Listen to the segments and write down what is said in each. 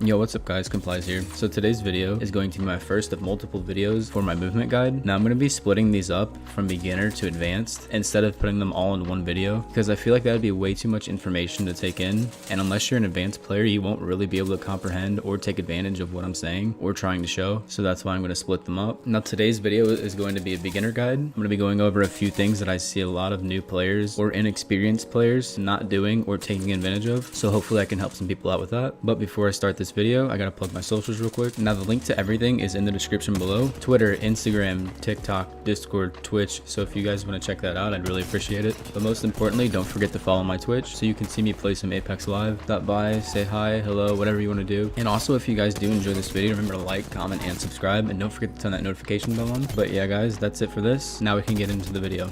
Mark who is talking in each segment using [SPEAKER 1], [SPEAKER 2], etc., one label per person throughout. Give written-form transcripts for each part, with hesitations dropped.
[SPEAKER 1] Yo, what's up guys, Complies here. So today's video is going to be my first of multiple videos for my movement guide. Now I'm going to be splitting these up from beginner to advanced instead of putting them all in one video because I feel like that would be way too much information to take in, and unless you're an advanced player you won't really be able to comprehend or take advantage of what I'm saying or trying to show. So that's why I'm going to split them up. Now today's video is going to be a beginner guide. I'm going to be going over a few things that I see a lot of new players or inexperienced players not doing or taking advantage of. So hopefully I can help some people out with that. But before I start this video, I gotta plug my socials real quick. Now the link to everything is in the description below: Twitter, Instagram, TikTok, Discord, Twitch. So if you guys want to check that out, I'd really appreciate it. But most importantly, don't forget to follow my Twitch so you can see me play some Apex Live. Stop by, say hi, hello, whatever you want to do. And also, if you guys do enjoy this video, remember to like, comment, and subscribe, and don't forget to turn that notification bell on. But yeah guys, that's it for this. Now we can get into the video.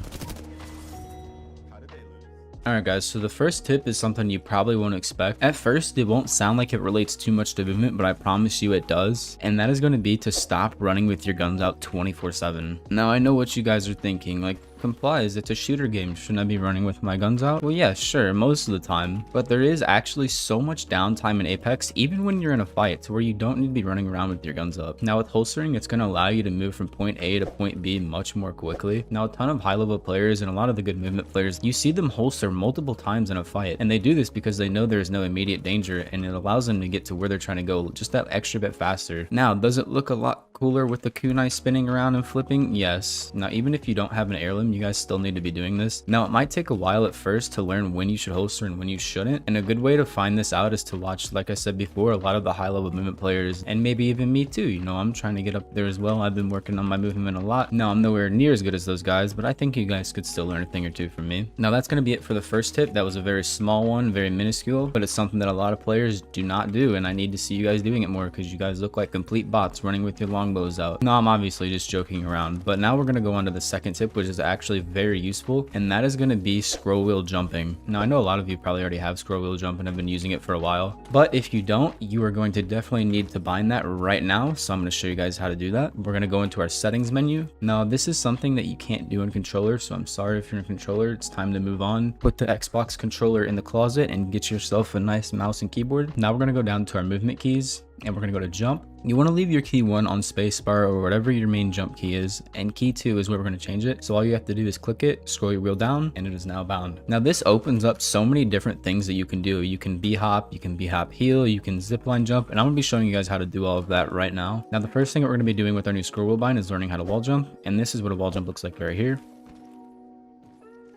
[SPEAKER 1] Alright guys, so the first tip is something you probably won't expect. At first, it won't sound like it relates too much to movement, but I promise you it does. And that is going to be to stop running with your guns out 24/7. Now I know what you guys are thinking, like, Complies, it's a shooter game, shouldn't I be running with my guns out? Well yeah, sure, most of the time, but there is actually so much downtime in Apex, even when you're in a fight, to where you don't need to be running around with your guns up. Now with holstering, it's going to allow you to move from point A to point B much more quickly. Now a ton of high level players and a lot of the good movement players, you see them holster multiple times in a fight, and they do this because they know there's no immediate danger, and it allows them to get to where they're trying to go just that extra bit faster. Now does it look a lot cooler with the kunai spinning around and flipping? Yes. Now even if you don't have an heirloom, you guys still need to be doing this. Now it might take a while at first to learn when you should holster and when you shouldn't, and a good way to find this out is to watch, like I said before, a lot of the high level movement players, and maybe even me too. You know, I'm trying to get up there as well. I've been working on my movement a lot. Now I'm nowhere near as good as those guys, but I think you guys could still learn a thing or two from me. Now that's going to be it for the first tip. That was a very small one, very minuscule, but it's something that a lot of players do not do, and I need to see you guys doing it more because you guys look like complete bots running with your longbows out. No, I'm obviously just joking around, but now we're going to go on to the second tip, which is actually very useful, and that is going to be scroll wheel jumping. Now I know a lot of you probably already have scroll wheel jump and have been using it for a while, but if you don't, you are going to definitely need to bind that right now. So I'm going to show you guys how to do that. We're going to go into our settings menu. Now this is something that you can't do in controller, so I'm sorry if you're in controller. It's time to move on. Put the Xbox controller in the closet and get yourself a nice mouse and keyboard. Now we're going to go down to our movement keys, and we're going to go to jump. You want to leave your key 1 on spacebar or whatever your main jump key is, and key 2 is where we're going to change it. So all you have to do is click it, scroll your wheel down, and it is now bound. Now this opens up so many different things that you can do. You can b-hop, you can b-hop heal, you can zipline jump, and I'm going to be showing you guys how to do all of that right now. Now the first thing that we're going to be doing with our new scroll wheel bind is learning how to wall jump, and this is what a wall jump looks like right here.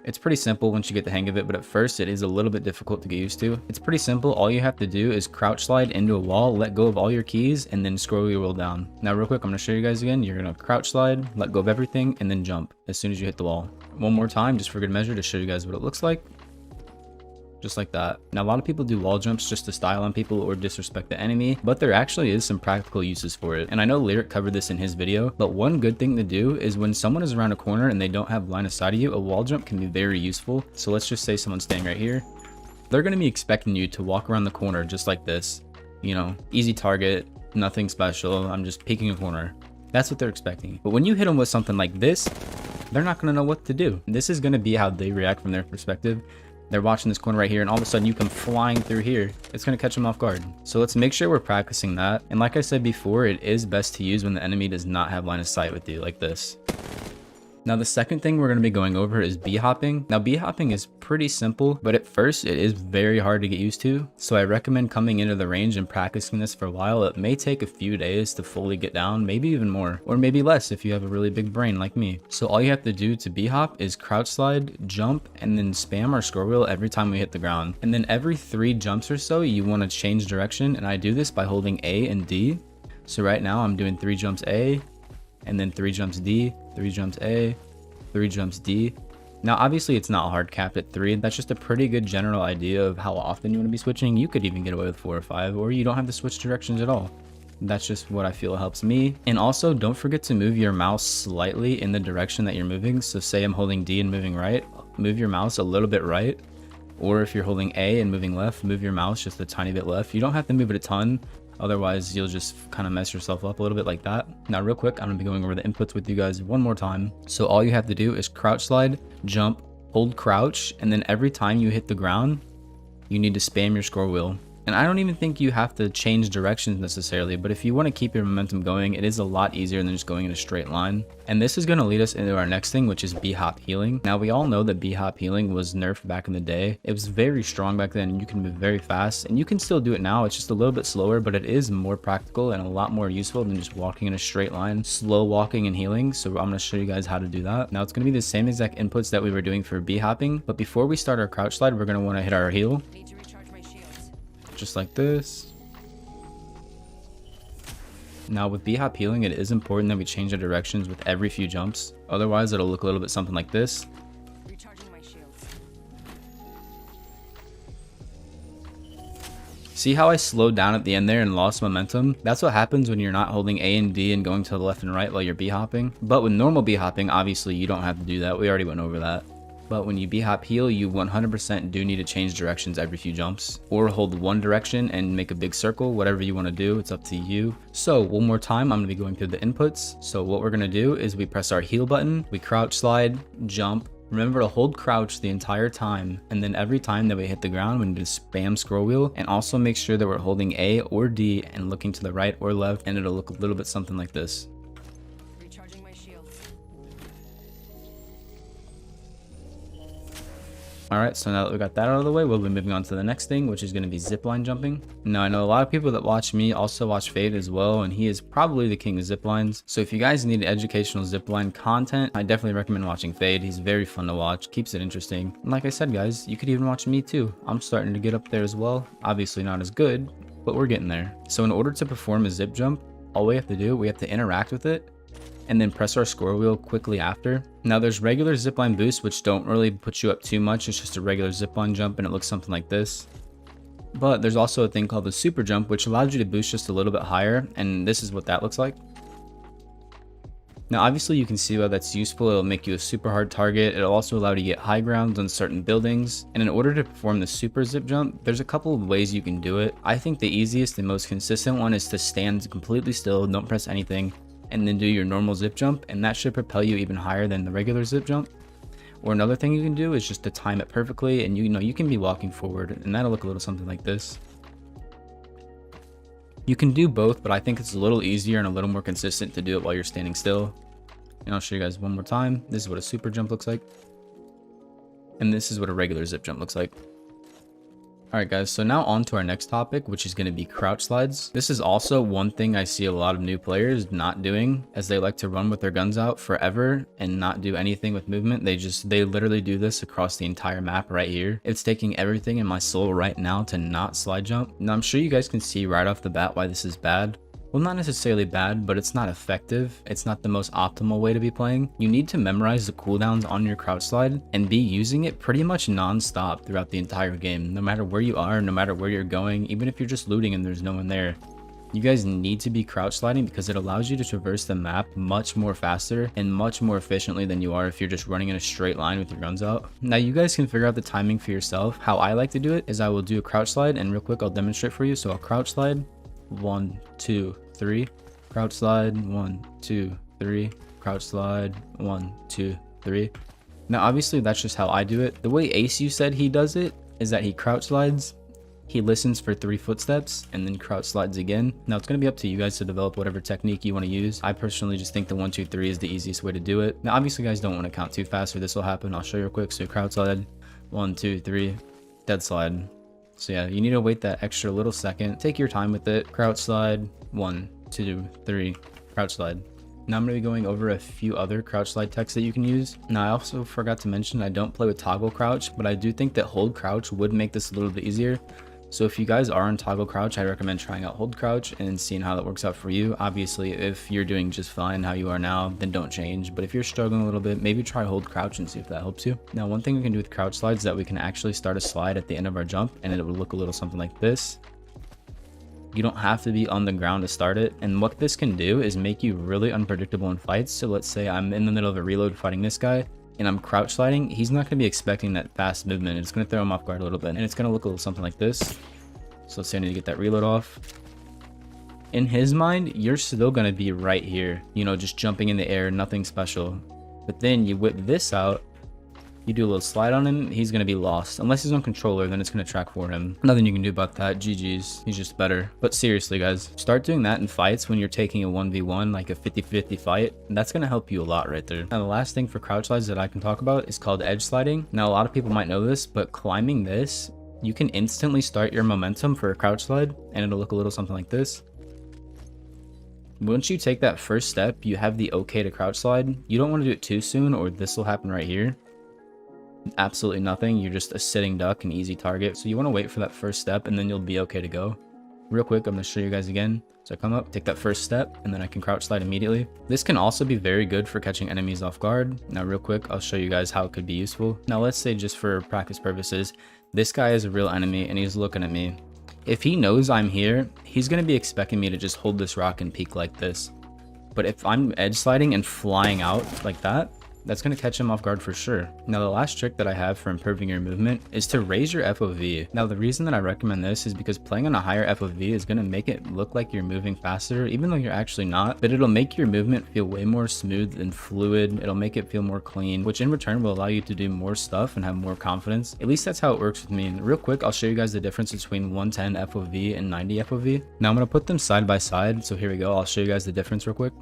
[SPEAKER 1] It's pretty simple once you get the hang of it, but at first it is a little bit difficult to get used to. It's pretty simple. All you have to do is crouch slide into a wall, let go of all your keys, and then scroll your wheel down. Now real quick, I'm going to show you guys again. You're going to crouch slide, let go of everything, and then jump as soon as you hit the wall. One more time, just for good measure, to show you guys what it looks like. Just like that. Now a lot of people do wall jumps just to style on people or disrespect the enemy, but there actually is some practical uses for it. And I know Lyric covered this in his video, but one good thing to do is when someone is around a corner and they don't have line of sight of you, a wall jump can be very useful. So let's just say someone's standing right here. They're going to be expecting you to walk around the corner just like this. You know, easy target, nothing special. I'm just peeking a corner. That's what they're expecting. But when you hit them with something like this, they're not going to know what to do. This is going to be how they react from their perspective. They're watching this corner right here, and all of a sudden you come flying through here. It's going to catch them off guard. So let's make sure we're practicing that. And like I said before, it is best to use when the enemy does not have line of sight with you, like this. Now the second thing we're going to be going over is b-hopping. Now b-hopping is pretty simple, but at first it is very hard to get used to. So I recommend coming into the range and practicing this for a while. It may take a few days to fully get down, maybe even more, or maybe less if you have a really big brain like me. So all you have to do to b-hop is crouch slide, jump, and then spam our scroll wheel every time we hit the ground. And then every 3 jumps or so, you want to change direction. And I do this by holding A and D. So right now I'm doing 3 jumps A, and then 3 jumps D, 3 jumps A, 3 jumps D. Now obviously it's not hard capped at 3. That's just a pretty good general idea of how often you want to be switching. You could even get away with 4 or 5, or you don't have to switch directions at all. That's just what I feel helps me. And also don't forget to move your mouse slightly in the direction that you're moving. So say I'm holding D and moving right, move your mouse a little bit right. Or if you're holding A and moving left, move your mouse just a tiny bit left. You don't have to move it a ton. Otherwise, you'll just kind of mess yourself up a little bit like that. Now, real quick, I'm going to be going over the inputs with you guys one more time. So all you have to do is crouch slide, jump, hold crouch, and then every time you hit the ground, you need to spam your scroll wheel. And I don't even think you have to change directions necessarily, but if you want to keep your momentum going, it is a lot easier than just going in a straight line. And this is going to lead us into our next thing, which is B-hop healing. Now we all know that B-hop healing was nerfed back in the day. It was very strong back then and you can move very fast, and you can still do it now. It's just a little bit slower, but it is more practical and a lot more useful than just walking in a straight line, slow walking and healing. So I'm going to show you guys how to do that. Now it's going to be the same exact inputs that we were doing for B-hopping, but before we start our crouch slide, we're going to want to hit our heal. Just like this. Now with B-hop healing, it is important that we change our directions with every few jumps. Otherwise, it'll look a little bit something like this. See how I slowed down at the end there and lost momentum? That's what happens when you're not holding A and D and going to the left and right while you're B-hopping. But with normal B-hopping, obviously you don't have to do that. We already went over that. But when you B-hop heal, you 100% do need to change directions every few jumps, or hold one direction and make a big circle. Whatever you want to do, it's up to you. So one more time, I'm going to be going through the inputs. So what we're going to do is we press our heal button, we crouch slide, jump. Remember to hold crouch the entire time, and then every time that we hit the ground, we need to spam scroll wheel, and also make sure that we're holding A or D and looking to the right or left, and it'll look a little bit something like this. Alright, so now that we got that out of the way, we'll be moving on to the next thing, which is going to be zipline jumping. Now, I know a lot of people that watch me also watch Fade as well, and he is probably the king of ziplines. So if you guys need educational zipline content, I definitely recommend watching Fade. He's very fun to watch, keeps it interesting. And like I said, guys, you could even watch me too. I'm starting to get up there as well. Obviously not as good, but we're getting there. So in order to perform a zip jump, all we have to do, we have to interact with it, and then press our scroll wheel quickly after. Now there's regular zipline boosts, which don't really put you up too much. It's just a regular zipline jump and it looks something like this. But there's also a thing called the super jump, which allows you to boost just a little bit higher, and this is what that looks like. Now obviously you can see why that's useful. It'll make you a super hard target. It'll also allow you to get high grounds on certain buildings. And in order to perform the super zip jump, there's a couple of ways you can do it. I think the easiest and most consistent one is to stand completely still, don't press anything, and then do your normal zip jump, and that should propel you even higher than the regular zip jump. Or another thing you can do is just to time it perfectly, and you can be walking forward, and that'll look a little something like this. You can do both, but I think it's a little easier and a little more consistent to do it while you're standing still. And I'll show you guys one more time. This is what a super jump looks like, and this is what a regular zip jump looks like. Alright guys, so now on to our next topic, which is going to be crouch slides. This is also one thing I see a lot of new players not doing, as they like to run with their guns out forever and not do anything with movement. They literally do this across the entire map right here. It's taking everything in my soul right now to not slide jump. Now I'm sure you guys can see right off the bat why this is bad. Well, not necessarily bad, but it's not effective. It's not the most optimal way to be playing. You need to memorize the cooldowns on your crouch slide and be using it pretty much non-stop throughout the entire game, no matter where you are, no matter where you're going, even if you're just looting and there's no one there. You guys need to be crouch sliding because it allows you to traverse the map much more faster and much more efficiently than you are if you're just running in a straight line with your guns out. Now you guys can figure out the timing for yourself. How I like to do it is I will do a crouch slide, and real quick I'll demonstrate for you. So I'll crouch slide, 1, 2, 3, crouch slide, 1, 2, 3, crouch slide, 1, 2, 3. Now obviously that's just how I do it. The way Ace you said he does it is that he crouch slides, he listens for 3 footsteps, and then crouch slides again. Now it's going to be up to you guys to develop whatever technique you want to use. I personally just think the 1, 2, 3 is the easiest way to do it. Now obviously guys don't want to count too fast or this will happen. I'll show you real quick. So crouch slide, 1, 2, 3, dead slide. So yeah, you need to wait that extra little second. Take your time with it. Crouch slide, 1, 2, 3, crouch slide. Now I'm going to be going over a few other crouch slide techs that you can use. Now I also forgot to mention I don't play with toggle crouch, but I do think that hold crouch would make this a little bit easier. So if you guys are on toggle crouch, I recommend trying out hold crouch and seeing how that works out for you. Obviously, if you're doing just fine how you are now, then don't change. But if you're struggling a little bit, maybe try hold crouch and see if that helps you. Now, one thing we can do with crouch slides is that we can actually start a slide at the end of our jump, and it will look a little something like this. You don't have to be on the ground to start it. And what this can do is make you really unpredictable in fights. So let's say I'm in the middle of a reload fighting this guy, and I'm crouch sliding. He's not going to be expecting that fast movement. It's going to throw him off guard a little bit, and it's going to look a little something like this. So let's say I need to get that reload off. In his mind, you're still going to be right here, you know, just jumping in the air, nothing special. But then you whip this out, You do a little slide on him, he's going to be lost. Unless he's on controller, then it's going to track for him. Nothing you can do about that. GG's. He's just better. But seriously, guys, start doing that in fights when you're taking a 1v1, like a 50-50 fight. And that's going to help you a lot right there. Now, the last thing for crouch slides that I can talk about is called edge sliding. Now, a lot of people might know this, but climbing this, you can instantly start your momentum for a crouch slide, and it'll look a little something like this. Once you take that first step, you have the okay to crouch slide. You don't want to do it too soon, or this will happen right here. Absolutely nothing. You're just a sitting duck, an easy target. So you want to wait for that first step, and then you'll be okay to go. Real quick, I'm going to show you guys again. So I come up, take that first step, and then I can crouch slide immediately. This can also be very good for catching enemies off guard. Now real quick, I'll show you guys how it could be useful. Now let's say, just for practice purposes, this guy is a real enemy and he's looking at me. If he knows I'm here, he's going to be expecting me to just hold this rock and peek like this. But if I'm edge sliding and flying out like that, that's going to catch him off guard for sure. Now, the last trick that I have for improving your movement is to raise your FOV. Now, the reason that I recommend this is because playing on a higher FOV is going to make it look like you're moving faster, even though you're actually not, but it'll make your movement feel way more smooth and fluid. It'll make it feel more clean, which in return will allow you to do more stuff and have more confidence. At least that's how it works with me. And real quick, I'll show you guys the difference between 110 FOV and 90 FOV. Now, I'm going to put them side by side. So here we go. I'll show you guys the difference real quick.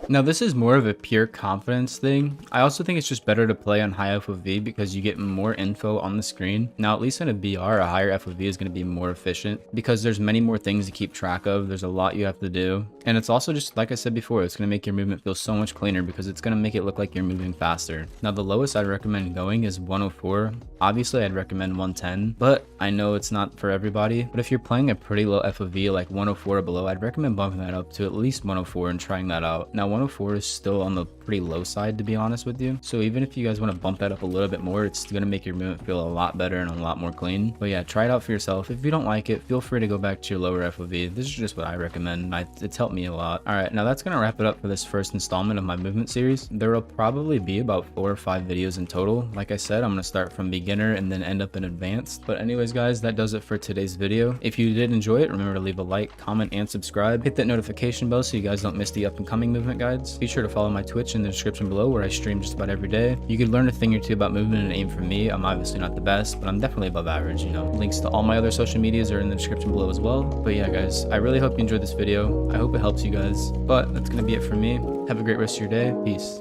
[SPEAKER 1] Now, this is more of a pure confidence thing. I also think it's just better to play on high FOV because you get more info on the screen. Now, at least in a BR, a higher FOV is going to be more efficient because there's many more things to keep track of. There's a lot you have to do. And it's also just, like I said before, it's going to make your movement feel so much cleaner because it's going to make it look like you're moving faster. Now, the lowest I'd recommend going is 104. Obviously, I'd recommend 110, but I know it's not for everybody. But if you're playing a pretty low FOV, like 104 or below, I'd recommend bumping that up to at least 104 and trying that out. Now, 104 is still on the pretty low side, to be honest with you. So even if you guys want to bump that up a little bit more, it's going to make your movement feel a lot better and a lot more clean. But yeah, try it out for yourself. If you don't like it, feel free to go back to your lower FOV. This is just what I recommend. It's helped me a lot. All right, now that's going to wrap it up for this first installment of my movement series. There will probably be about 4 or 5 videos in total. Like I said, I'm going to start from beginner and then end up in advanced. But anyways, guys, that does it for today's video. If you did enjoy it, remember to leave a like, comment, and subscribe. Hit that notification bell so you guys don't miss the up and coming movement guides. Be sure to follow my Twitch in the description below, where I stream just about every day. You could learn a thing or two about movement and aim from me. I'm obviously not the best, but I'm definitely above average, you know. Links to all my other social medias are in the description below as well. But yeah, guys, I really hope you enjoyed this video. I hope it helps you guys. But that's gonna be it for me. Have a great rest of your day. Peace.